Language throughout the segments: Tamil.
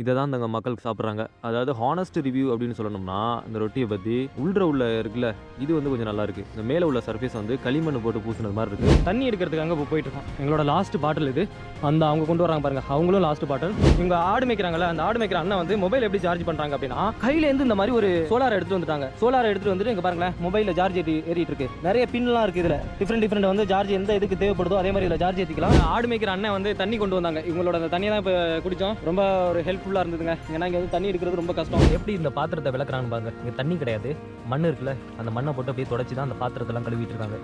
இதை தான் அந்த மக்களுக்கு சாப்பிட்றாங்க. அதாவது ஹானஸ்ட் ரிவ்யூ அப்படின்னு சொல்லணும்னா இந்த ரொட்டியை பற்றி உள்ள இருக்குல்ல, இது வந்து கொஞ்சம் நல்லா இருக்குது. இந்த மேலே உள்ள சர்ஃபேஸ் வந்து களிமண் போட்டு பூசினது மாதிரி இருக்குது. தண்ணி எடுக்கிறதுக்காக இப்போ போயிட்டு இருக்கோம். எங்களோட லாஸ்ட் பாட்டில் இது. அந்த அவங்க கொண்டு வராங்க பாருங்க, அவங்களும் லாஸ்ட் பாட்டில். இவங்க ஆடு மேய்க்கிறாங்கல்ல, அந்த ஆடு மேய்க்கிற அண்ணன் வந்து மொபைல் எப்படி சார்ஜ் பண்ணுறாங்க அப்படின்னா கையிலேருந்து இந்த மாதிரி ஒரு சோலார் எடுத்துட்டு வந்துட்டாங்க. சோலார் எடுத்துட்டு வந்துட்டு இங்கே பாருங்களேன், மொபைலில் சார்ஜ் ஏறிட்டு இருக்கு. நிறைய பின்லாம் இருக்குது இதில். டிஃப்ரெண்ட் வந்து சார்ஜ் எந்த இதுக்கு தேவைப்படுதோ அதே மாதிரி இதில் சார்ஜ் ஏற்றிக்கலாம். ஆடு மேய்க்கிற அண்ணன் வந்து தண்ணி கொண்டு வந்தாங்க. இவங்களோட அந்த தண்ணியை தான் இப்போ குடித்தோம். ரொம்ப ஒரு ஹெல்ப்ஃபுல்லாக இருந்ததுங்க. ஏன்னா இங்கே வந்து தண்ணி எடுக்கிறது ரொம்ப கஷ்டம். எப்படி இந்த பாத்திரத்தை விளக்குறான்னு பாருங்க. இங்கே தண்ணி கிடையாது, மண் இருக்குல்ல, அந்த மண்ணை போட்டு அப்படியே தொடச்சி தான் அந்த பாத்திரத்தெல்லாம் கழுவிட்டு இருக்காங்க.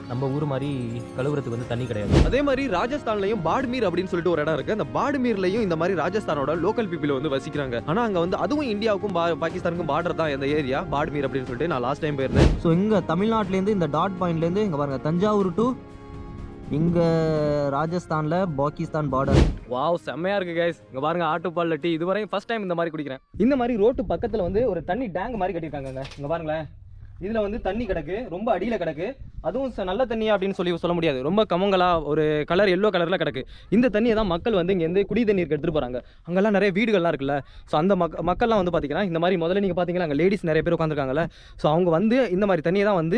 நம்ம ஊர் மாதிரி கழுவுறதுக்கு வந்து தண்ணி கிடையாது. அதே மாதிரி ராஜஸ்தான்லயும் பாட்மீர் அப்படின்னு சொல்லிட்டு ஒரு இடம் இருக்கு. அந்த பாட்மீர்லயும் இந்த மாதிரி ராஜஸ்தானோட லோக்கல் பீப்புள் வந்து வசிக்கிறாங்க. ஆனா அங்க வந்து அதுவும் இந்தியாவுக்கும் பாகிஸ்தானுக்கும் பார்டர் தான் இந்த ஏரியா பாட்மீர் அப்படின்னு சொல்லிட்டு நான் லாஸ்ட் டைம் போயிருந்தேன். ஸோ இங்கே தமிழ்நாட்டிலேருந்து இந்த டாட் பாயிண்ட்லேருந்து இங்கே பாருங்க, தஞ்சாவூர் டு இங்கே ராஜஸ்தானில் பாகிஸ்தான் பார்டர். வாவ், செம்மையா இருக்கு கைஸ். இங்க பாருங்க, ஆட்டுப்பால் டீ. இதுவரையும் ஃபர்ஸ்ட் டைம் இந்த மாதிரி குடிக்கிறேன். இந்த மாதிரி ரோட்டு பக்கத்துல வந்து ஒரு தண்ணி டேங்க் மாதிரி கட்டியிருக்காங்க. இங்க பாருங்களேன், இதுல வந்து தண்ணி கிடக்கு, ரொம்ப அடியில கிடக்கு. அதுவும் நல்ல தண்ணியா அப்படின்னு சொல்ல முடியாது. ரொம்ப கமங்கலா ஒரு கலர், எல்லோ கலர்ல கிடக்கு. இந்த தண்ணியை தான் மக்கள் வந்து இங்கேருந்து குடி தண்ணீருக்கு எடுத்துட்டு போறாங்க. அங்கெல்லாம் நிறைய வீடுகள்லாம் இருக்குல்ல. ஸோ அந்த மக்கள்லாம் வந்து பார்த்தீங்கன்னா இந்த மாதிரி முதல்ல நீங்கள் பார்த்தீங்கன்னா அங்கே லேடிஸ் நிறைய பேர் உட்காந்துருக்காங்கல்ல. ஸோ அவங்க வந்து இந்த மாதிரி தண்ணியை தான் வந்து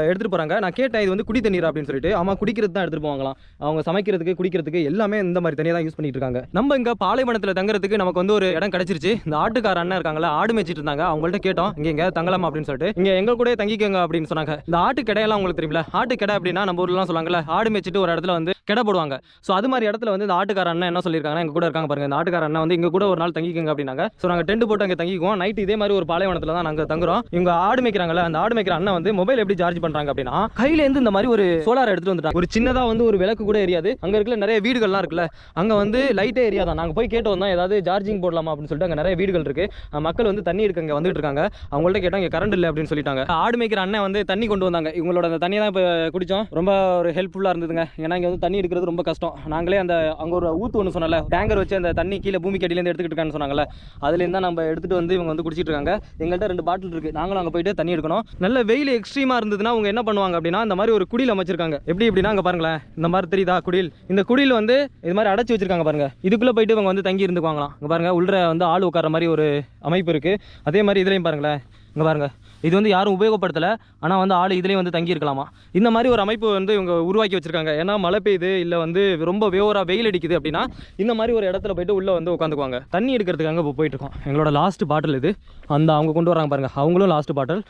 எடுத்துகிட்டு போகிறாங்க. நான் கேட்டேன், இது வந்து குடி தண்ணீர் அப்படின்னு சொல்லிட்டு. ஆமாம், குடிக்கிறது தான் எடுத்துகிட்டு போவாங்களாம். அவங்க சமைக்கிறதுக்கு, குடிக்கிறதுக்கு எல்லாமே இந்த மாதிரி தண்ணியை தான் யூஸ் பண்ணிட்டு இருக்காங்க. நம்ம இங்கே பாலைவனத்தில் தங்குறதுக்கு நமக்கு வந்து ஒரு இடம் கிடைச்சிருச்சு. இந்த ஆட்டுக்கார அண்ணன் இருக்காங்களா, ஆடு மேய்ச்சிட்டு இருந்தாங்க. அவங்கள்ட்ட கேட்டோம், இங்கே எங்கே தங்கலாமா அப்படின்னு சொல்லிட்டு. இங்கே எங்க கூட தங்கிக்கோங்க அப்படின்னு சொன்னாங்க. இந்த ஆட்டு கடையெல்லாம் உங்களுக்கு தெரியுமில்ல, ஆட்டு கடை அப்படின்னா நம்ம ஊர்லாம் சொல்லுவாங்கல்ல, ஆடு மேய்ச்சிட்டு ஒரு இடத்துல வந்து கடை போடுவாங்க. ஸோ அது மாதிரி இடத்துல வந்து இந்த ஆட்டுக்கார அண்ணன் என்ன சொல்லியிருக்காங்கன்னா, எங்க கூட இருக்காங்க பாருங்க, இந்த ஆட்டுக்கார அண்ணன் வந்து எங்க கூட ஒரு நாள் தங்கிக்கங்க அப்படின்னாங்க. ஸோ நாங்கள் டென்ட் போட்டு அங்கே தங்கிக்குவோம். நைட் இதே மாதிரி ஒரு பாலைவனத்தில் தான் நாங்கள் தங்குறோம். இவங்க ஆடு மேய்க்கிறாங்கல்ல, அந்த ஆடு மேய்க்கிற அண்ணன் வந்து மொபைல் எப்படி சார்ஜ் பண்றாங்க அப்படின்னா கையிலேருந்து இந்த மாதிரி ஒரு சோலார் எடுத்துட்டு வந்துட்டாங்க. ஒரு சின்னதாக வந்து ஒரு விளக்கு கூட எரியாது. அங்கே இருக்கிற நிறைய வீடுகள்லாம் இருக்குல்ல, அங்கே வந்து லைட்டே எரியா தான். நாங்கள் போய் கேட்டு வந்தோம், ஏதாவது சார்ஜிங் போடலாமா அப்படின்னு சொல்லிட்டு. அங்கே நிறைய வீடுகள் இருக்கு. மக்கள் வந்து தண்ணி எடுக்க இங்கே வந்துட்டு இருக்காங்க. அவங்கள்ட்ட கேட்டால் இங்கே கரண்ட் இல்லை அப்படின்னு சொல்லிட்டாங்க. ஆடு மேய்க்கிற அண்ணன் வந்து தண்ணி கொண்டு வந்தாங்க. இவங்களோட அந்த தண்ணியை தான் இப்போ குடித்தோம். ரொம்ப ஒரு ஹெல்ப்ஃபுல்லாக இருந்ததுங்க. ஏன்னா இங்கே வந்து தண்ணி எடுக்கிறது ரொம்ப கஷ்டம். நாங்களே அந்த அங்கே ஒரு ஊத்து ஒன்று சொன்னல, டேங்கர் வச்சு அந்த தண்ணி கீழே பூமிக்கு அடியிலேருந்து எடுத்துக்கிட்டு இருக்கான்னு சொன்னாங்கல்ல, அதுலேருந்து தான் நம்ம எடுத்துகிட்டு வந்து இவங்க வந்து குடிச்சிட்டு இருக்காங்க. எங்கள்கிட்ட 2 பாட்டில் இருக்குது. நாங்களும் அங்கே போயிட்டு தண்ணி எடுக்கணும். நல்ல வெயில் எக்ஸ்ட்ரீமாக இருந்ததுன்னா அவங்க என்ன பண்ணுவாங்க அப்படின்னா, இந்த மாதிரி ஒரு குடியில் அமைச்சிருக்காங்க. எப்படி எப்படின்னா அங்கே பாருங்களேன், இந்த மாதிரி தெரியுதா குடில். இந்த குடியில் வந்து இது மாதிரி அடைச்சி வச்சிருக்காங்க பாருங்க. இதுக்குள்ளே போயிட்டு இவங்க வந்து தங்கி இருந்துக்குவாங்களாம். இங்கே பாருங்க, உள்ள வந்து ஆள் உட்கார மாதிரி ஒரு அமைப்பு இருக்குது. அதே மாதிரி இதுலேயும் பாருங்களேன், இங்கே பாருங்க, இது வந்து யாரும் உபயோகப்படுத்தலை, ஆனால் வந்து ஆள் இதுலேயும் வந்து தங்கி இருக்கலாமா. இந்த மாதிரி ஒரு அமைப்பு வந்து இவங்க உருவாக்கி வச்சிருக்காங்க. ஏன்னா மழை பெய்யுது, இல்லை வந்து ரொம்ப வேவராக வெயில் அடிக்குது அப்படின்னா இந்த மாதிரி ஒரு இடத்துல போயிட்டு உள்ளே வந்து உட்காந்துக்குவாங்க. தண்ணி எடுக்கிறதுக்காக இப்போ போயிட்டு இருக்கோம். எங்களோட லாஸ்ட் பாட்டில் இது. அந்த அவங்க கொண்டு வராங்க பாருங்க, அவங்களும் லாஸ்ட் பாட்டில்.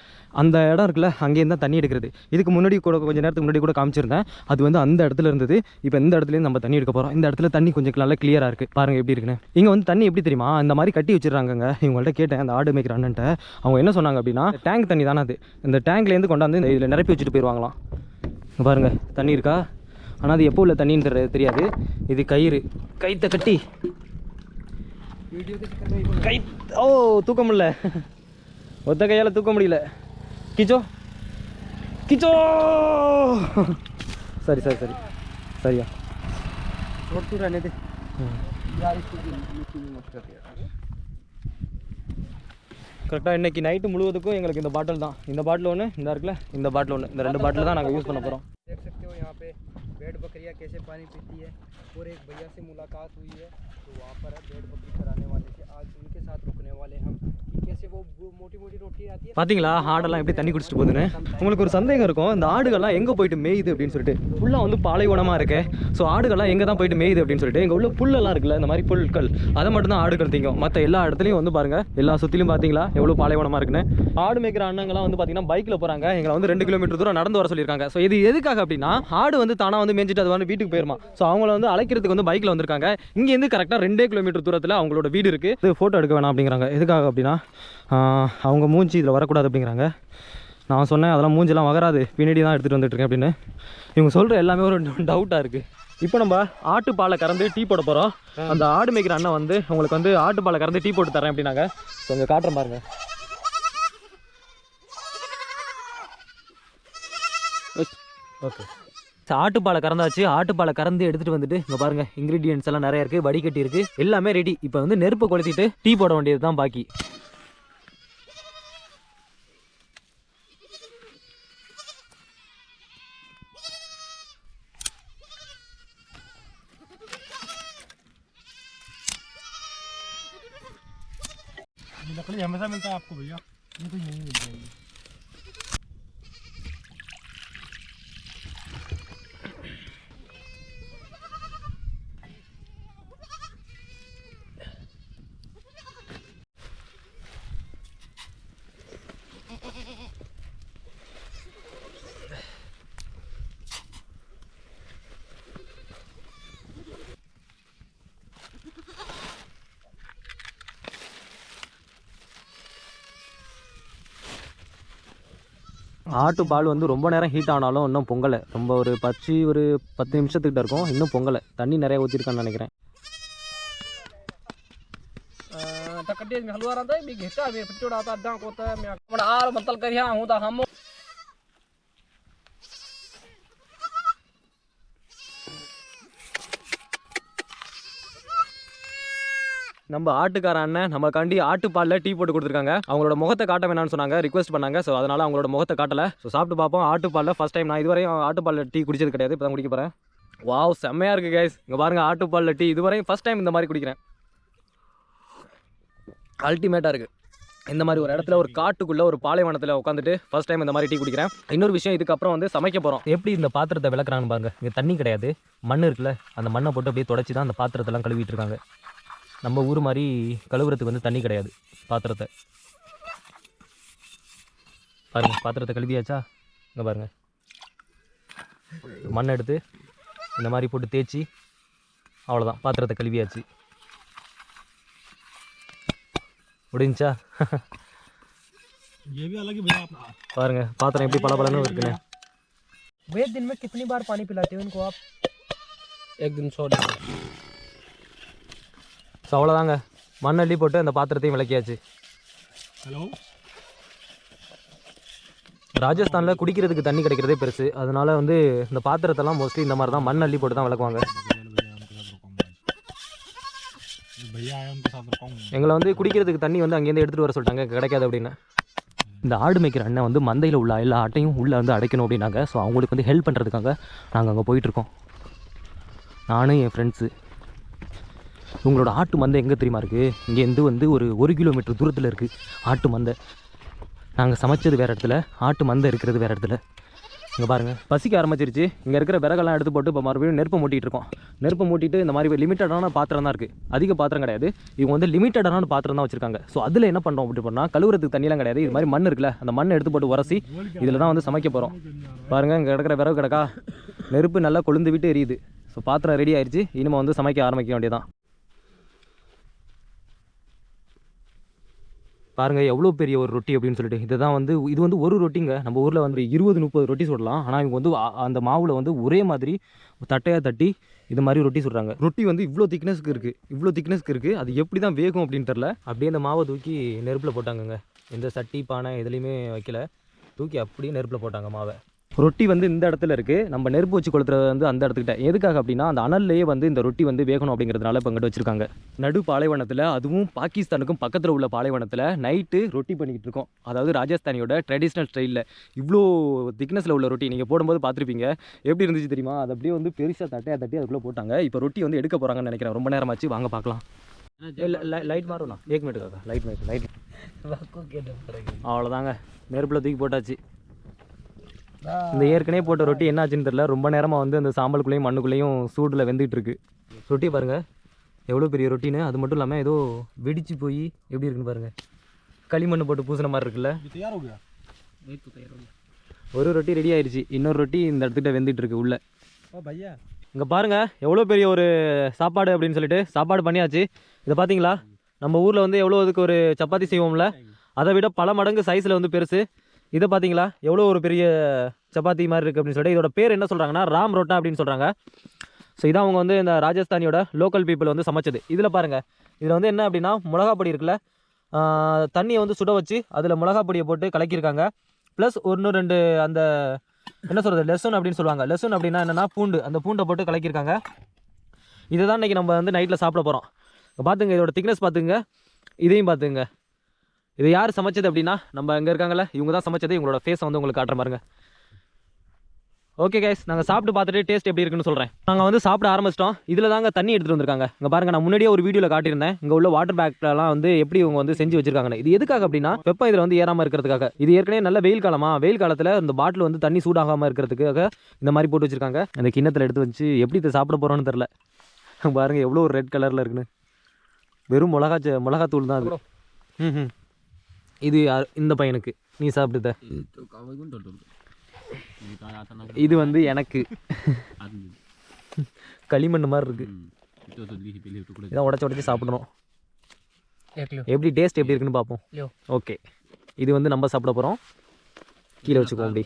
அந்த இடம் இருக்குல்ல, அங்கேருந்து தான் தண்ணி எடுக்கிறது. இதுக்கு முன்னாடி கூட கொஞ்சம் நேரத்துக்கு முன்னாடி கூட காமிச்சிருந்தேன். அது வந்து அந்த இடத்துல இருந்தது. இப்போ இந்த இடத்துலேருந்து நம்ம தண்ணி எடுக்க போகிறோம். இந்த இடத்துல தண்ணி கொஞ்சம் நல்லா கிளியராக இருக்குது பாருங்க எப்படி இருக்குன்னு. இங்கே வந்து தண்ணி எப்படி தெரியுமா, இந்த மாதிரி கட்டி வச்சிருக்காங்க. இவங்கள்ட்ட கேட்டேன், அந்த ஆடு மேய்க்கிற அண்ணன்ட்ட. அவங்க என்ன சொன்னாங்க அப்படின்னா, டேங்க் தண்ணி தானே அது, இந்த டேங்க்லேருந்து கொண்டாந்து இதில் நிரப்பி வச்சுட்டு போயிடுவாங்களாம். பாருங்க தண்ணி இருக்கா, ஆனால் அது எப்போ உள்ள தண்ணின்னு தெரியாது. இது கைத்தை கட்டி கை, ஓ தூக்க முடியல, ஒத்த கையால் தூக்க முடியல. கிச்சோ கிச்சோ, சரி சரி சரி சரியா கரெக்டாக இன்றைக்கி நைட்டு முழுவதுக்கும் எங்களுக்கு இந்த பாட்டில் தான். இந்த பாட்டில் ஒன்று, இந்த இருக்குல்ல, இந்த பாட்டில் ஒன்று, இந்த 2 பாட்டில் தான் நாங்கள் யூஸ் பண்ண போகிறோம். भेड़ बकरियाँ कैसे पानी पीती है और एक भैया से मुलाकात हुई है, तो वहाँ पर भेड़ बकरी चराने वाले थे, आज उनके साथ रुकने वाले हम कि कैसे वो मोटी मोटी रोटी आती है. பார்த்தீங்களா ஆடெல்லாம் எப்படி தண்ணி குடிச்சிட்டு போகுதுன்னு. உங்களுக்கு ஒரு சந்தேகம் இருக்கும், இந்த ஆடுகள்லாம் எங்கே போயிட்டு மேயுது அப்படின்னு சொல்லிட்டு. ஃபுல்லாக வந்து பாலைவனமாக இருக்கு. ஸோ ஆடுகள்லாம் எங்கே தான் போயிட்டு மேயுது அப்படின்னு சொல்லிட்டு, எங்கள் உள்ள புல்லெல்லாம் இருக்குல்ல, இந்த மாதிரி புல்கள், அதை மட்டும் தான் ஆடுகள் திங்கும். மற்ற எல்லா இடத்துலையும் வந்து பாருங்க, எல்லா சுற்றிலும் பார்த்தீங்களா எவ்வளோ பாலைவனமாக இருக்குன்னு. ஆடு மேய்க்கிற அண்ணங்கள்லாம் வந்து பார்த்தீங்கன்னா பைக்கில் போகிறாங்க. எங்களை வந்து 2 கிலோமீட்டர் தூரம் நடந்து வர சொல்லியிருக்காங்க. ஸோ இது எதுக்காக அப்படின்னா, ஆடு வந்து தானாக வந்து மேய்ஞ்சிட்டு அது வந்து வீட்டுக்கு போயிருமா. ஸோ அவங்கள வந்து அழைக்கிறதுக்கு வந்து பைக்கில் வந்திருக்காங்க. இங்கேருந்து கரெக்டாக 2 கிலோமீட்டர் தூரத்தில் அவங்களோட வீடு இருக்குது. இது ஃபோட்டோ எடுக்க வேணாம் அப்படிங்கிறாங்க. எதுக்காக அப்படின்னா, அவங்க மூஞ்சி இதில் வரக்கூடாது அப்படிங்கிறாங்க. நான் சொன்னேன், அதெல்லாம் மூஞ்செல்லாம் வராது, பின்னாடி தான் எடுத்துகிட்டு வந்துட்டுருக்கேன் அப்படின்னு. இவங்க சொல்கிற எல்லாமே ஒரு டவுட்டாக இருக்குது. இப்போ நம்ம ஆட்டுப்பாலை கறந்து டீ போட போகிறோம். அந்த ஆடு மேய்க்கிற அண்ணன் வந்து உங்களுக்கு வந்து ஆட்டுப்பாலை கறந்து டீ போட்டு தரேன் அப்படின்னாங்க. ஸோ இங்கே காட்டுறேன் பாருங்க. ஓகே, ஆட்டுப்பாலை கறந்தாச்சு. ஆட்டுப்பாலை கறந்து எடுத்துகிட்டு வந்துட்டு இங்கே பாருங்கள், இன்க்ரீடியன்ஸ் எல்லாம் நிறைய இருக்குது, வடிகட்டி இருக்குது, எல்லாமே ரெடி. இப்போ வந்து நெருப்பை கொளுத்திட்டு டீ போட வேண்டியது தான் பாக்கி. ये लकड़ी हमेशा मिलता है आपको भैया, ये तो यहीं मिल जाएगी। ஆட்டு பால் வந்து ரொம்ப நேரம் ஹீட் ஆனாலும் இன்னும் பொங்கலை. ரொம்ப ஒரு 10 நிமிஷத்துக்கிட்ட இருக்கும், இன்னும் பொங்கலை. தண்ணி நிறைய ஊற்றிருக்கான்னு நினைக்கிறேன். நம்ம ஆட்டுக்கார அண்ணன் நமக்காண்டி ஆட்டுப்பாலில் டீ போட்டு கொடுத்துருக்காங்க. அவங்களோட முகத்தை காட்ட வேணாம்னு சொன்னாங்க, ரிக்வெஸ்ட் பண்ணாங்க. ஸோ அதனால் அவங்களோட முகத்தை காட்டலை. ஸோ சாப்பிட்டு பார்ப்போம். ஆட்டுப்பாலில் ஃபஸ்ட் டைம், நான் இதுவரையும் ஆட்டுப்பாலில் டீ குடிச்சது கிடையாது, இப்போ தான் குடிக்க போகிறேன். வாவ், செம்மையாக இருக்குது கைஸ். இங்கே பாருங்கள், ஆட்டுப்பாலில் டீ இதுவரையும் ஃபஸ்ட் டைம் இந்த மாதிரி குடிக்கிறேன். அல்டிமேட்டாக இருக்குது. இந்த மாதிரி ஒரு இடத்துல, ஒரு காட்டுக்குள்ளே, ஒரு பாலைவனத்தில் உட்காந்துட்டு ஃபஸ்ட் டைம் இந்த மாதிரி டீ குடிக்கிறேன். இன்னொரு விஷயம், இதுக்கப்புறம் வந்து சமைக்க போகிறோம். எப்படி இந்த பாத்திரத்தை விளக்குறாங்கன்னு பாருங்கள். இங்கே தண்ணி கிடையாது, மண் இருக்குல்ல, அந்த மண்ணை போட்டு அப்படியே தொடச்சி தான் அந்த பாத்திரத்தெல்லாம் கழுவிட்டு இருக்காங்க. நம்ம ஊர் மாதிரி கழுவுறதுக்கு வந்து தண்ணி கிடையாது. பாத்திரத்தை பாருங்கள், பாத்திரத்தை கழுவியாச்சா? இங்கே பாருங்கள், மண் எடுத்து இந்த மாதிரி போட்டு தேய்ச்சி அவ்வளோதான், பாத்திரத்தை கழுவியாச்சு. முடிஞ்சா? ये भी अलग ही भैया आपका। பாருங்கள் பாத்திரம் எப்படி பளபளன்னு இருக்குன்னு. भैया दिन में कितनी बार पानी पिलाते हो इनको आप? एक दिन 100 लीटर। ஸோ அவ்வளோதாங்க, மண் அள்ளி போட்டு அந்த பாத்திரத்தையும் விளக்கியாச்சு. हेलो, ராஜஸ்தானில் குடிக்கிறதுக்கு தண்ணி கிடைக்கிறதே பெருசு. அதனால வந்து இந்த பாத்திரத்தெல்லாம் மோஸ்ட்லி இந்த மாதிரி தான் மண் அள்ளி போட்டு தான் விளக்குவாங்க. भैया आए उनके साथ रुकाऊंगा। எங்களை வந்து குடிக்கிறதுக்கு தண்ணி வந்து அங்கேருந்து எடுத்துகிட்டு வர சொல்லிட்டாங்க, கிடைக்காது அப்படின்னு. இந்த ஆடு மேய்க்கிற அண்ணன் வந்து மந்தையில் உள்ள எல்லா ஆட்டையும் உள்ளே வந்து அடைக்கணும் அப்படின்னாங்க. ஸோ அவங்களுக்கு வந்து ஹெல்ப் பண்ணுறதுக்காக நாங்கள் அங்கே போயிட்டுருக்கோம், நானும் என் ஃப்ரெண்ட்ஸு. உங்களோட ஆட்டு மந்தை எங்கே தெரியுமா இருக்குது? இங்கேருந்து வந்து ஒரு 1 கிலோமீட்டர் தூரத்தில் இருக்குது ஆட்டு மந்தை. நாங்கள் சமைச்சது வேறு இடத்துல, ஆட்டு மந்தை இருக்கிறது வேறு இடத்துல. இங்கே பாருங்கள், பசிக்க ஆரம்பிச்சிருச்சு. இங்கே இருக்கிற விறகெல்லாம் எடுத்து போட்டு இப்போ மறுபடியும் நெருப்பு மூட்டிகிட்டு இருக்கோம். நெருப்பு மூட்டிட்டு இந்த மாதிரி லிமிட்டடான பாத்திரம் தான் இருக்குது, அதிக பாத்திரம் கிடையாது. இவங்க வந்து லிமிட்டடான பாத்திரம் தான் வச்சுருக்காங்க. ஸோ அதில் என்ன பண்ணுறோம் அப்படி பண்ணால், கழுவுறதுக்கு தண்ணியெலாம் கிடையாது. இது மாதிரி மண் இருக்குல்ல, அந்த மண்ணை எடுத்து போட்டு உரசி இதில் தான் வந்து சமைக்க போகிறோம். பாருங்கள், இங்கே கிடக்கிற விறகு கிடக்கா, நெருப்பு நல்லா கொழுந்து விட்டு எரியுது. ஸோ பாத்திரம் ரெடி ஆயிடுச்சு, இனிமேல் வந்து சமைக்க ஆரம்பிக்க வேண்டியதான். பாருங்கள் எவ்வளோ பெரிய ஒரு ரொட்டி அப்படின்னு சொல்லிட்டு. இதுதான் வந்து, இது வந்து ஒரு ரொட்டிங்க. நம்ம ஊரில் வந்து 20-30 ரொட்டி சுடலாம். ஆனால் இவங்க வந்து அந்த மாவில் வந்து ஒரே மாதிரி தட்டையாக தட்டி இது மாதிரி ரொட்டி சுடுறாங்க. ரொட்டி வந்து இவ்வளோ திக்னஸ்க்கு இருக்குது. அது எப்படி தான் வேகும் அப்படின்னு தெரில. அப்படியே அந்த மாவை தூக்கி நெருப்பில் போட்டாங்கங்க. எந்த சட்டி பானை எதுலேயுமே வைக்கல, தூக்கி அப்படியே நெருப்பில் போட்டாங்க மாவை. ரொட்டி வந்து இந்த இடத்துல இருக்குது, நம்ம நெருப்பு வச்சு கொளுத்துறது வந்து அந்த இடத்துக்கிட்ட. எதுக்காக அப்படின்னா, அந்த அனல்லையே வந்து இந்த ரொட்டி வந்து வேகணும் அப்படிங்கிறதுனால இப்போ இங்கிட்ட வச்சுருக்காங்க. நடு பாலைவனத்தில், அதுவும் பாகிஸ்தானுக்கும் பக்கத்தில் உள்ள பாலைவனத்தில் நைட்டு ரொட்டி பண்ணிக்கிட்டு இருக்கோம். அதாவது ராஜஸ்தானியோட ட்ரெடிஷ்னல் ஸ்டைலில் இவ்வளோ திக்னஸில் உள்ள ரொட்டி நீங்கள் போடும்போது பார்த்துருப்பீங்க. எப்படி இருந்துச்சு தெரியுமா? அது அப்படியே வந்து பெருசாக தட்டையாக தட்டி அதுக்குள்ளே போட்டாங்க. இப்போ ரொட்டி வந்து எடுக்க போகிறாங்கன்னு நினைக்கிறேன். ரொம்ப நேரமாச்சு, வாங்க பார்க்கலாம். லைட் மாறும்ண்ணா, 1 மினிட்டுக்காக லைட் அவ்வளோதாங்க, நெருப்பில் தூக்கி போட்டாச்சு. இந்த ஏற்கனவே போட்ட ரொட்டி என்ன ஆச்சுன்னு தெரியல, ரொம்ப நேரமாக வந்து அந்த சாம்பலுக்குள்ளேயும் மண்ணுக்குள்ளேயும் சூடில் வெந்துகிட்டு இருக்கு. ரொட்டி பாருங்கள் எவ்வளோ பெரிய ரொட்டின்னு. அது மட்டும் இல்லாமல் ஏதோ வெடிச்சு போய் எப்படி இருக்குன்னு பாருங்கள், களிமண் போட்டு பூசின மாதிரி இருக்குல்ல. ஒரு ரொட்டி ரெடி ஆயிடுச்சு, இன்னொரு ரொட்டி இந்த இடத்துக்கிட்ட வெந்துட்டு இருக்கு உள்ள. இங்கே பாருங்கள் எவ்வளோ பெரிய ஒரு சாப்பாடு அப்படின்னு சொல்லிட்டு சாப்பாடு பண்ணியாச்சு. இதை பார்த்தீங்களா? நம்ம ஊரில் வந்து எவ்வளோ இதுக்கு ஒரு சப்பாத்தி செய்வோம்ல, அதை விட பல மடங்கு சைஸில் வந்து பெருசு. இதை பார்த்தீங்களா எவ்வளோ ஒரு பெரிய சப்பாத்தி மாதிரி இருக்குது அப்படின்னு சொல்லிட்டு. இதோட பேர் என்ன சொல்கிறாங்கன்னா ராம் ரோட்டா அப்படின்னு சொல்கிறாங்க. ஸோ இதான் அவங்க வந்து இந்த ராஜஸ்தானியோட லோக்கல் பீப்புள் வந்து சமைச்சது. இதில் பாருங்கள், இதில் வந்து என்ன அப்படின்னா மிளகா பொடி இருக்குல்ல, தண்ணியை வந்து சுட வச்சு அதில் மிளகா பொடியை போட்டு கலக்கியிருக்காங்க. ப்ளஸ் 1-2 அந்த என்ன சொல்கிறது, லெசன் அப்படின்னு சொல்லுவாங்க. லெசன் அப்படின்னா என்னென்னா பூண்டு, அந்த பூண்டை போட்டு கலக்கியிருக்காங்க. இதை தான் இன்றைக்கி நம்ம வந்து நைட்டில் சாப்பிட போகிறோம். பார்த்துங்க, இதோட திக்னஸ் பார்த்துங்க, இதையும் பார்த்துங்க. இது யார் சமைச்சது அப்படின்னா, நம்ம இங்கே இருக்காங்கல்ல, இவங்க தான் சமைச்சது. இவங்களோட ஃபேஸை வந்து உங்களுக்கு காட்டுற பாருங்க. ஓகே கைஸ், நாங்கள் சாப்பிட்டு பார்த்துட்டு டேஸ்ட் எப்படி இருக்குன்னு சொல்கிறேன். நாங்கள் வந்து சாப்பிட ஆரம்பிச்சிட்டோம். இதில் தாங்க தண்ணி எடுத்துகிட்டு வந்திருக்காங்க. இங்கே பாருங்கள், நான் முன்னாடியே ஒரு வீடியோவில் காட்டியிருந்தேன். இங்கே உள்ள வாட்டர் பேக்லாம் வந்து எப்படி இவங்க வந்து செஞ்சு வச்சிருக்காங்க. இது எதுக்காக அப்படின்னா வெப்பம் இதில் வந்து ஏறாமல் இருக்கிறதுக்காக. இது ஏற்கனவே நல்ல வெயில் காலத்தில் இந்த பாட்டில் வந்து தண்ணி சூடாகாமல் இருக்கிறதுக்காக இந்த மாதிரி போட்டு வச்சிருக்காங்க. அந்த கிண்ணத்தில் எடுத்து வச்சு எப்படி இதை சாப்பிட போகிறோன்னு தெரில. பாருங்கள் எவ்வளோ ஒரு ரெட் கலரில் இருக்குன்னு. வெறும் மிளகாத்தூள் தான் அது. இது இந்த பையனுக்கு, நீ சாப்பிட்டுத. இது வந்து எனக்கு களிமண் மாதிரி இருக்கு. இதான் உடச்சி சாப்பிடணும். எப்படி டேஸ்ட் எப்படி இருக்குன்னு பார்ப்போம். ஓகே, இது வந்து நம்ம சாப்பிட போகிறோம். கீழே வச்சுக்கோ அப்படி.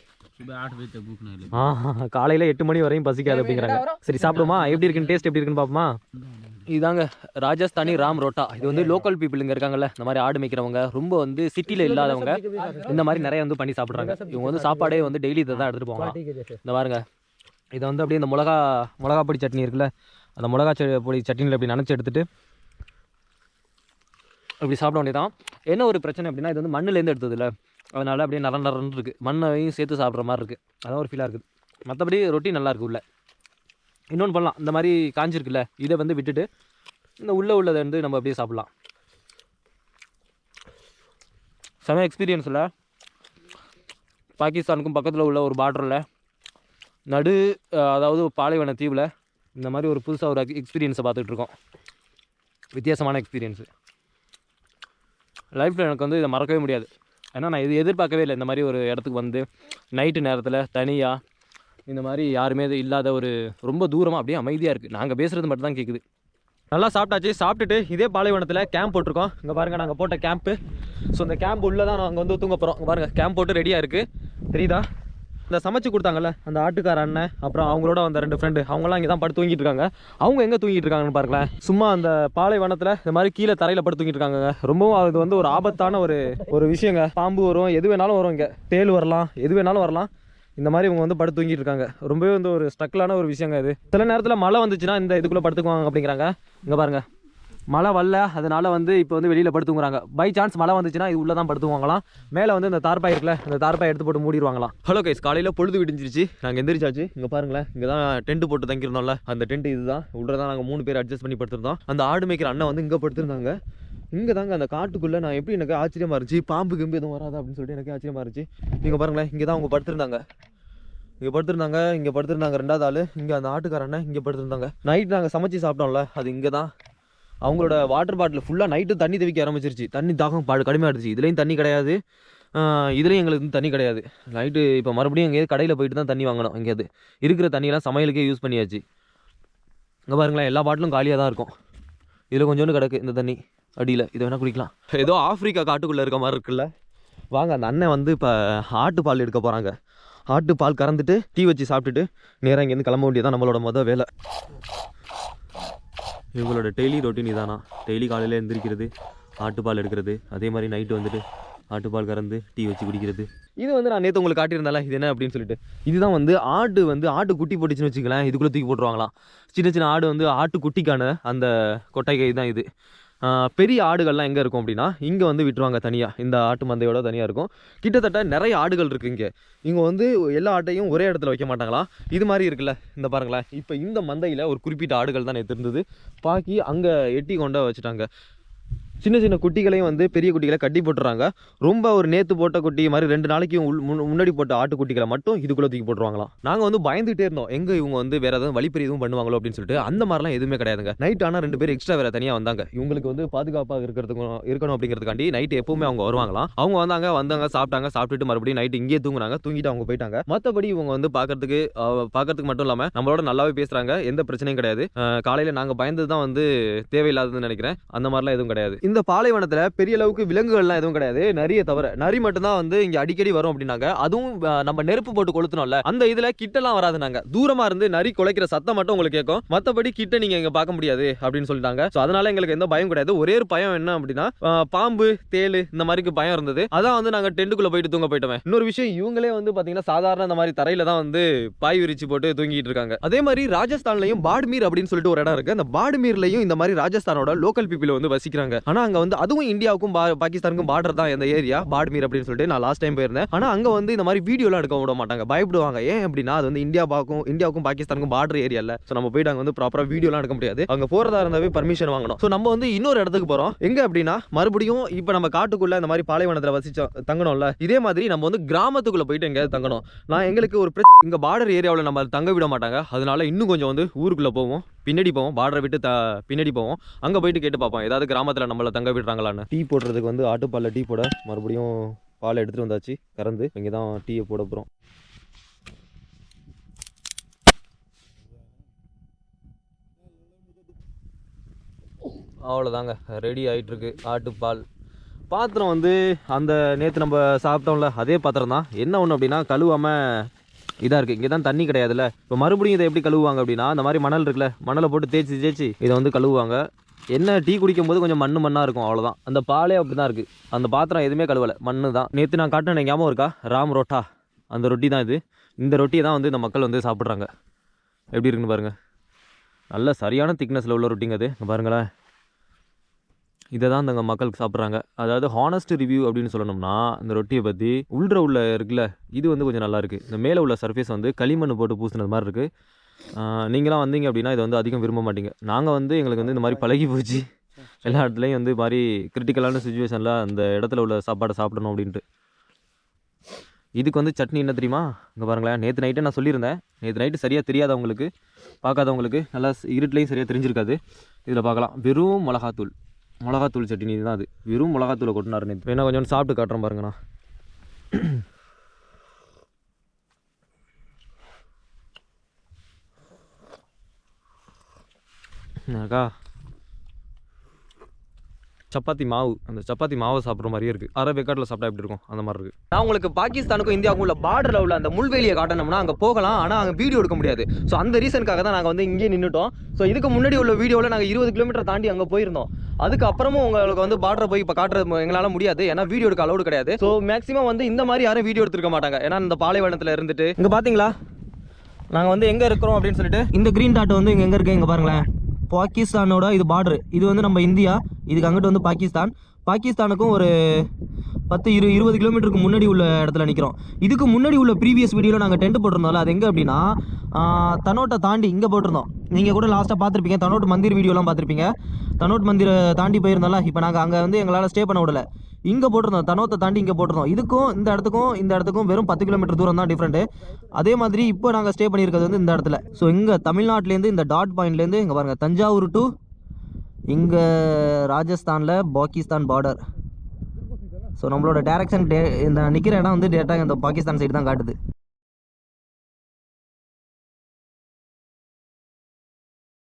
காலையில் 8 மணி வரையும் பசிக்காது அப்படிங்கிறாங்க. சரி சாப்பிடுமா, எப்படி இருக்குன்னு டேஸ்ட் எப்படி இருக்குன்னு பார்ப்போமா. இதுதாங்க ராஜஸ்தானி ராம் ரோட்டா. இது வந்து லோக்கல் பீப்புள் இங்கே இருக்காங்கல்ல, இந்த மாதிரி ஆடு மேய்க்கிறவங்க, ரொம்ப வந்து சிட்டியில் இல்லாதவங்க இந்த மாதிரி நிறைய வந்து பண்ணி சாப்பிட்றாங்க. இவங்க வந்து சாப்பாடே வந்து டெய்லி இதை தான் எடுத்துகிட்டு போவாங்க. இந்த பாருங்க, இதை வந்து அப்படியே இந்த மிளகா பொடி சட்னி இருக்குல்ல, அந்த மிளகா பொடி சட்னியில் அப்படி நினச்சி எடுத்துகிட்டு அப்படி சாப்பிட வேண்டியதான். என்ன ஒரு பிரச்சனை அப்படின்னா, இது வந்து மண்ணுலேருந்து எடுத்ததில்ல, அதனால் அப்படியே நரன்னு இருக்குது. மண்ணையும் சேர்த்து சாப்பிட்ற மாதிரி இருக்குது. அதான் ஒரு ஃபீலாக இருக்குது. மற்றபடி ரொட்டி நல்லா இருக்குது. உள்ள இன்னொன்று பண்ணலாம், இந்த மாதிரி காஞ்சிருக்குல்ல, இதை வந்து விட்டுட்டு இந்த உள்ளதை வந்து நம்ம அப்படியே சாப்பிட்லாம். செம எக்ஸ்பீரியன்ஸில் பாகிஸ்தானுக்கும் பக்கத்தில் உள்ள ஒரு பார்டரில் அதாவது பாலைவன தீவில் இந்த மாதிரி ஒரு புதுசாக ஒரு எக்ஸ்பீரியன்ஸை பார்த்துட்ருக்கோம். வித்தியாசமான எக்ஸ்பீரியன்ஸு. லைஃப்பில் எனக்கு வந்து இதை மறக்கவே முடியாது. ஏன்னா நான் இது எதிர்பார்க்கவே இல்லை. இந்த மாதிரி ஒரு இடத்துக்கு வந்து நைட்டு நேரத்தில் தனியாக இந்த மாதிரி யாருமே இது இல்லாத ஒரு ரொம்ப தூரமாக அப்படியே அமைதியாக இருக்குது. நாங்கள் பேசுகிறது மட்டும் தான் கேட்குது. நல்லா சாப்பிட்டாச்சு. சாப்பிட்டுட்டு இதே பாலைவனத்தில் கேம்ப் போட்டிருக்கோம். இங்கே பாருங்கள், நாங்கள் போட்ட கேம்ப்பு. ஸோ இந்த கேம்ப் உள்ளே தான் நாங்கள் வந்து தூங்க போகிறோம். இங்கே பாருங்கள், கேம்ப் போட்டு ரெடியாக இருக்குது. தெரியுதா? இந்த சமைச்சு கொடுத்தாங்கல்ல அந்த ஆட்டுக்கார அண்ணன், அப்புறம் அவங்களோட வந்த 2 ஃப்ரெண்டு, அவங்களாம் இங்கே தான் படுத்து தூங்கிட்டு இருக்காங்க. அவங்க எங்கே தூங்கிட்டு இருக்காங்கன்னு பாருங்களேன். சும்மா அந்த பாலைவனத்தில் இந்த மாதிரி கீழே தரையில் படுத்து தூங்கிட்டு இருக்காங்க. ரொம்பவும் அது வந்து ஒரு ஆபத்தான ஒரு விஷயங்க. பாம்பு வரும், எது வேணாலும் வரும், இங்கே தேள் வரலாம், எது வேணாலும் வரலாம். இந்த மாதிரி இவங்க வந்து படுத்து தூங்கிட்டு இருக்காங்க. ரொம்பவே வந்து ஒரு ஸ்ட்ரக்கிளான ஒரு விஷயங்க இது. சில நேரத்தில் மழை வந்துச்சுன்னா இந்த இதுக்குள்ளே படுத்துக்குவாங்க அப்படிங்கிறாங்க. இங்கே பாருங்கள், மழை வரல, அதனால் வந்து இப்போ வந்து வெளியில் படுத்துங்கிறாங்க. பை சான்ஸ் மழை வந்துச்சுன்னா இது உள்ளே தான் படுத்துவாங்களாம். மேலே வந்து இந்த தார்பாய் இருக்குல்ல, இந்த தார்பாய் எடுத்து போட்டு மூடிடுவாங்களாம். ஹலோ கைஸ், காலையில் பொழுது விடிஞ்சிருச்சு. நாங்கள் எந்திரிச்சாச்சு. இங்கே பாருங்களேன், இங்கே தான் டென்ட் போட்டு தங்கியிருந்தோம்ல, அந்த டென்ட் இதுதான். உள்ளே தான் நாங்கள் 3 பேர் அட்ஜஸ்ட் பண்ணி படுத்திருந்தோம். அந்த ஆடு மேய்க்கிற அண்ணன் வந்து இங்கே படுத்திருந்தாங்க. இங்கே தாங்க அந்த காட்டுக்குள்ளே. நான் எப்படி எனக்கு ஆச்சரியமாக இருந்துச்சு, பாம்பு கிம்பு எதுவும் வராதா அப்படின்னு சொல்லிட்டு எனக்கு ஆச்சரியமாக இருந்துச்சு. நீங்கள் பாருங்களேன், இங்கே தான் அவங்க படுத்திருந்தாங்க. இங்கே படுத்திருந்தாங்க 2வது ஆள். இங்கே அந்த ஆட்டுக்காரண்ணே இங்கே படுத்திருந்தாங்க. நைட் நாங்கள் சமைச்சு சாப்பிட்டோம்ல, அது இங்கே தான். அவங்களோட வாட்டர் பாட்டில் ஃபுல்லாக நைட்டு தண்ணி தெவிக்க ஆரம்பிச்சிருச்சு. தண்ணி தாகம் கடுமையாக இருந்துச்சு. இதுலேயும் தண்ணி கிடையாது, இதுலேயும் எங்களுக்கு தண்ணி கிடையாது. நைட்டு இப்போ மறுபடியும் எங்கேயாவது கடையில் போயிட்டு தான் தண்ணி வாங்கணும். எங்கேயாவது இருக்கிற தண்ணியெல்லாம் சமையலுக்கே யூஸ் பண்ணியாச்சு. இங்கே பாருங்களேன், எல்லா பாட்டிலும் காலியாக தான் இருக்கும். இதில் கொஞ்சோண்டு கிடக்கு இந்த தண்ணி அடியில். இதை வேணால் குடிக்கலாம். ஏதோ ஆஃப்ரிக்கா காட்டுக்குள்ளே இருக்க மாதிரி இருக்குல்ல. வாங்க, அந்த அண்ணன் வந்து இப்போ ஆட்டுப்பால் எடுக்க போகிறாங்க. ஆட்டுப்பால் கறந்துட்டு டீ வச்சு சாப்பிட்டுட்டு நேராக இங்கேருந்து கிளம்ப வேண்டியதான் நம்மளோட வேலை. இவங்களோட டெய்லி ரொட்டீன் இதானா. டெய்லி காலையில் எழுந்திரிக்கிறது, ஆட்டுப்பால் எடுக்கிறது, அதே மாதிரி நைட்டு வந்துட்டு ஆட்டுப்பால் கறந்து டீ வச்சு குடிக்கிறது. இது வந்து நான் நேற்று உங்களுக்கு காட்டியிருந்தால, இது என்ன அப்படின்னு சொல்லிட்டு, இதுதான் வந்து ஆட்டு குட்டி போட்டுச்சுன்னு வச்சுக்கலாம், இதுக்குள்ளே தூக்கி போட்டுருவாங்களாம். சின்ன ஆடு வந்து ஆட்டு குட்டிக்கான அந்த கொட்டைகை தான் இது. பெரிய ஆடுகள்லாம் எங்கே இருக்கும் அப்படின்னா இங்கே வந்து விட்டுருவாங்க தனியாக. இந்த ஆட்டு மந்தையோட தனியாக இருக்கும். கிட்டத்தட்ட நிறைய ஆடுகள் இருக்குது இங்கே வந்து எல்லா ஆட்டையும் ஒரே இடத்துல வைக்க மாட்டாங்களாம். இது மாதிரி இருக்குல்ல, இந்த பாருங்களேன். இப்போ இந்த மந்தையில் ஒரு குறிப்பிட்ட ஆடுகள் தான் நேற்று இருந்தது. பாக்கி அங்கே எட்டி கொண்டு வச்சுட்டாங்க. சின்ன குட்டிகளையும் வந்து பெரிய குட்டிகளை கட்டி போட்டுறாங்க. ரொம்ப ஒரு நேற்று போட்ட குட்டி மாதிரி 2 நாளைக்கு முன்னாடி போட்ட ஆட்டுக்குட்டிகளை மட்டும் இதுக்குள்ளே தூக்கி போட்டுருவாங்களாம். நாங்கள் வந்து பயந்துகிட்டே இருந்தோம், எங்கே இவங்க வந்து வேறு ஏதாவது வழிப்பறி எதுவும் பண்ணுவாங்களோ அப்படின்னு சொல்லிட்டு. அந்த மாதிரிலாம் எதுவுமே கிடையாதுங்க. நைட் ஆனால் 2 பேர் எக்ஸ்ட்ரா வேறு தனியாக வந்தாங்க. இவங்களுக்கு வந்து பாதுகாப்பாக இருக்கணும் அப்படிங்கிறதுக்காண்டி நைட்டு எப்பவுமே அவங்க வருவாங்களாம். அவங்க வந்தாங்க சாப்பிட்டுட்டு மறுபடியும் நைட்டு இங்கேயே தூங்கிட்டு அவங்க போயிட்டாங்க. மற்றபடி இவங்க வந்து பார்க்கறதுக்கு மட்டும் இல்லாமல் நம்மளோட நல்லாவே பேசுகிறாங்க. எந்த பிரச்சனையும் கிடையாது. காலையில் நாங்கள் பயந்தது தான் வந்து தேவையில்லாததுன்னு நினைக்கிறேன். அந்த மாதிரிலாம் எதுவும் கிடையாது. இந்த பாலைவனத்தில் பெரிய அளவுக்கு விலங்குகள்லாம் எதுவும் கிடையாது. நிறைய தவிர நரி மட்டும்தான் வந்து இங்கே அடிக்கடி வரும் அப்படின்னாங்க. அதுவும் நம்ம நெருப்பு போட்டு கொளுத்தணும்ல, அந்த இதில் கிட்டலாம் வராதுனாங்க. தூரமாக இருந்து நரி குலைக்கிற சத்தம் மட்டும் உங்களுக்கு கேட்கும். மற்றபடி கிட்ட நீங்கள் இங்கே பார்க்க முடியாது அப்படின்னு சொல்லிட்டாங்க. ஸோ அதனால எங்களுக்கு எந்த பயம் கிடையாது. ஒரே ஒரு பயம் என்ன அப்படின்னா, பாம்பு தேள் இந்த மாதிரிக்கு பயம் இருந்தது. அதான் வந்து நாங்கள் டென்ட்டுக்குள்ளே போயிட்டு தூங்க போயிட்டோமே. இன்னொரு விஷயம், இவங்களே வந்து பார்த்தீங்கன்னா சாதாரண இந்த மாதிரி தரையில தான் வந்து பாய் விரிச்சு போட்டு தூங்கிட்டு இருக்காங்க. அதே மாதிரி ராஜஸ்தான்லையும் பாடுமீர் அப்படின்னு சொல்லிட்டு ஒரு இடம் இருக்கு. அந்த பாடுமீர்லையும் இந்த மாதிரி ராஜஸ்தானோட லோக்கல் பீப்புள் வந்து வசிக்கிறாங்க. ஆனால் அங்கே வந்து அதுவும் இந்தியாவுக்கும் பாகிஸ்தானுக்கும் பார்டர் தான் இந்த ஏரியா பாட்மீர் அப்படின்னு சொல்லிட்டு நான் லாஸ்ட் டைம் போயிருந்தேன். ஆனால் அங்கே வந்து இந்த மாதிரி வீடியோலாம் எடுக்க விட மாட்டாங்க, பயப்படுவாங்க. ஏன் அப்படின்னா அது வந்து இந்தியாவுக்கும் பாகிஸ்தானுக்கும் பார்டர் ஏரியா இல்லை. ஸோ நம்ம போயிட்டு அங்கே வந்து ப்ராப்பராக வீடியோலாம் எடுக்க முடியாது. அங்கே போகிறதா இருந்தாவே பர்மிஷன் வாங்கணும். ஸோ நம்ம வந்து இன்னொரு இடத்துக்கு போகிறோம். எங்கே அப்படின்னா மறுபடியும் இப்போ நம்ம காட்டுக்குள்ளே இந்த மாதிரி பாலைவனத்தில் தங்கணும்ல, இதே மாதிரி நம்ம வந்து கிராமத்துக்குள்ளே போயிட்டு எங்கேயாவது தங்கணும். எங்களுக்கு ஒரு இங்கே பார்டர் ஏரியாவில் நம்ம தங்க விட மாட்டாங்க. அதனால இன்னும் கொஞ்சம் வந்து ஊருக்குள்ளே போவோம், பின்னாடி போவோம், பார்டரை விட்டு பின்னாடி போவோம். அங்கே போயிட்டு கேட்டு பார்ப்போம் ஏதாவது கிராமத்தில் நம்மளை தங்க விடுறாங்களான்னு. டீ போடுறதுக்கு வந்து ஆட்டுப்பாலில் டீ போட மறுபடியும் பாலை எடுத்துகிட்டு வந்தாச்சு கறந்து. இங்கே தான் டீயை போட போகிறோம். அவ்வளோதாங்க, ரெடி ஆகிட்டுருக்கு ஆட்டுப்பால். பாத்திரம் வந்து அந்த நேற்று நம்ம சாப்பிட்டோம்ல அதே பாத்திரம் தான். என்ன ஒன்று அப்படின்னா கழுவாமல் இதாக இருக்குது. இங்கே தான் தண்ணி கிடையாதுல்ல. இப்போ மறுபடியும் இதை எப்படி கழுவுவாங்க அப்படின்னா இந்த மாதிரி மணல் இருக்குல்ல, மணலை போட்டு தேய்ச்சி இதை வந்து கழுவுவாங்க. என்ன டீ குடிக்கும் போது கொஞ்சம் மண்ணாக இருக்கும், அவ்வளோதான். அந்த பாலே அப்படி தான் இருக்குது. அந்த பாத்திரம் எதுவுமே கழுவலை, மண்ணு தான். நேற்று நான் காட்டினேன் ஞாபகம் இருக்கா, ராம் ரோட்டா, அந்த ரொட்டி தான் இது. இந்த ரொட்டியை தான் வந்து இந்த மக்கள் வந்து சாப்பிட்றாங்க. எப்படி இருக்குன்னு பாருங்கள், நல்ல சரியான திக்னஸில் உள்ள ரொட்டிங்க அது. பாருங்களேன், இதை தான் இந்த மக்களுக்கு சாப்பிட்றாங்க. அதாவது ஹானஸ்ட் ரிவ்யூ அப்படின்னு சொல்லணும்னா இந்த ரொட்டியை பற்றி உள்ள இருக்குல்ல, இது வந்து கொஞ்சம் நல்லாயிருக்கு. இந்த மேலே உள்ள சர்ஃபேஸ் வந்து களிமண் போட்டு பூசினது மாதிரி இருக்குது. நீங்களாம் வந்தீங்க அப்படின்னா இதை வந்து அதிகம் விரும்ப மாட்டீங்க. நாங்கள் வந்து எங்களுக்கு வந்து இந்த மாதிரி பழகி போச்சு, எல்லா இடத்துலையும் வந்து மாதிரி கிரிட்டிக்கலான சுச்சுவேஷனில் அந்த இடத்துல உள்ள சாப்பாடை சாப்பிடணும் அப்படின்ட்டு. இதுக்கு வந்து சட்னி என்ன தெரியுமா, இங்கே பாருங்களேன். நேற்று நைட்டே நான் சொல்லியிருந்தேன், நேற்று நைட்டு சரியாக தெரியாதவங்களுக்கு, பார்க்காதவங்களுக்கு, நல்லா இருட்டுலையும் சரியாக தெரிஞ்சிருக்காது. இதில் பார்க்கலாம், வெறும் மிளகாத்தூள் சட்னி தான் அது. வெறும் மிளகாத்தூளை கொட்டினார் நேற்று. வேணா கொஞ்சம் சாப்பிட்டு காட்டுறேன் பாருங்கண்ணா. அக்கா சப்பாத்தி மாவு, அந்த சப்பாத்தி மாவை சாப்பிட்ற மாதிரியே இருக்குது. அரை வெக்காட்டில் சாப்பிட்டா எப்படி இருக்கும் அந்த மாதிரி இருக்குது. நான் உங்களுக்கு பாகிஸ்தானுக்கும் இந்தியாவுக்கும் உள்ள பார்டரில் உள்ள அந்த முள்வேலியை காட்டணும்னா அங்கே போகலாம், ஆனால் அங்கே வீடியோ எடுக்க முடியாது. ஸோ அந்த ரீசனுக்காக தான் நாங்கள் வந்து இங்கே நின்றுட்டோம். ஸோ இதுக்கு முன்னாடி உள்ள வீடியோவில் நாங்கள் 20 கிலோமீட்டர் தாண்டி அங்கே போயிருந்தோம். அதுக்கப்புறமும் உங்களுக்கு வந்து பார்டரை போய் இப்போ காட்டுறது எங்களால் முடியாது, ஏன்னா வீடியோ எடுக்க அலோடு கிடையாது. ஸோ மேக்ஸிமம் வந்து இந்த மாதிரி யாரும் வீடியோ எடுத்துருக்க மாட்டாங்க, ஏன்னா இந்த பாலைவனத்தில் இருந்துட்டு. இங்கே பார்த்தீங்களா நாங்கள் வந்து எங்கே இருக்கிறோம் அப்படின்னு சொல்லிட்டு. இந்த க்ரீன் டாட் வந்து இங்கே எங்கே இருக்குது இங்கே பாருங்களேன், பாகிஸ்தானோட இது பார்டரு. இது வந்து நம்ம இந்தியா, இதுக்கு அங்கிட்டு வந்து பாகிஸ்தானுக்கும் ஒரு 10-20 கிலோமீட்டருக்கு முன்னாடி உள்ள இடத்துல நிற்கிறோம். இதுக்கு முன்னாடி உள்ள ப்ரீவியஸ் வீடியோவில் நாங்கள் டென்ட் போட்டிருந்தோம்ல, அது எங்கே அப்படின்னா தனோட்டை தாண்டி இங்கே போட்டிருந்தோம். நீங்கள் கூட லாஸ்ட்டாக பார்த்துருப்பீங்க, தனோட் மந்திர் வீடியோலாம் பார்த்துருப்பீங்க. தனோட் மந்திரை தாண்டி போயிருந்தோம்ல, இப்போ நாங்கள் அங்கே வந்து எங்களால் ஸ்டே பண்ண விடலை, இங்கே போட்டிருந்தோம், தனோத்தை தாண்டி இங்கே போட்டிருந்தோம். இதுக்கும் இந்த இடத்துக்கும் வெறும் 10 கிலோமீட்டர் தூரம் தான் டிஃப்ரெண்ட்டு. அதே மாதிரி இப்போ நாங்கள் ஸ்டே பண்ணியிருக்கிறது வந்து இந்த இடத்துல. ஸோ இங்கே தமிழ்நாட்டிலேருந்து இந்த டாட் பாயிண்ட்லேருந்து இங்கே பாருங்கள், தஞ்சாவூர் டு இங்கே ராஜஸ்தானில் பாகிஸ்தான் பார்டர். ஸோ நம்மளோட டேரெக்ஷன் இந்த நிற்கிற இடம் வந்து டேரெக்டாக இந்த பாகிஸ்தான் சைடு தான் காட்டுது.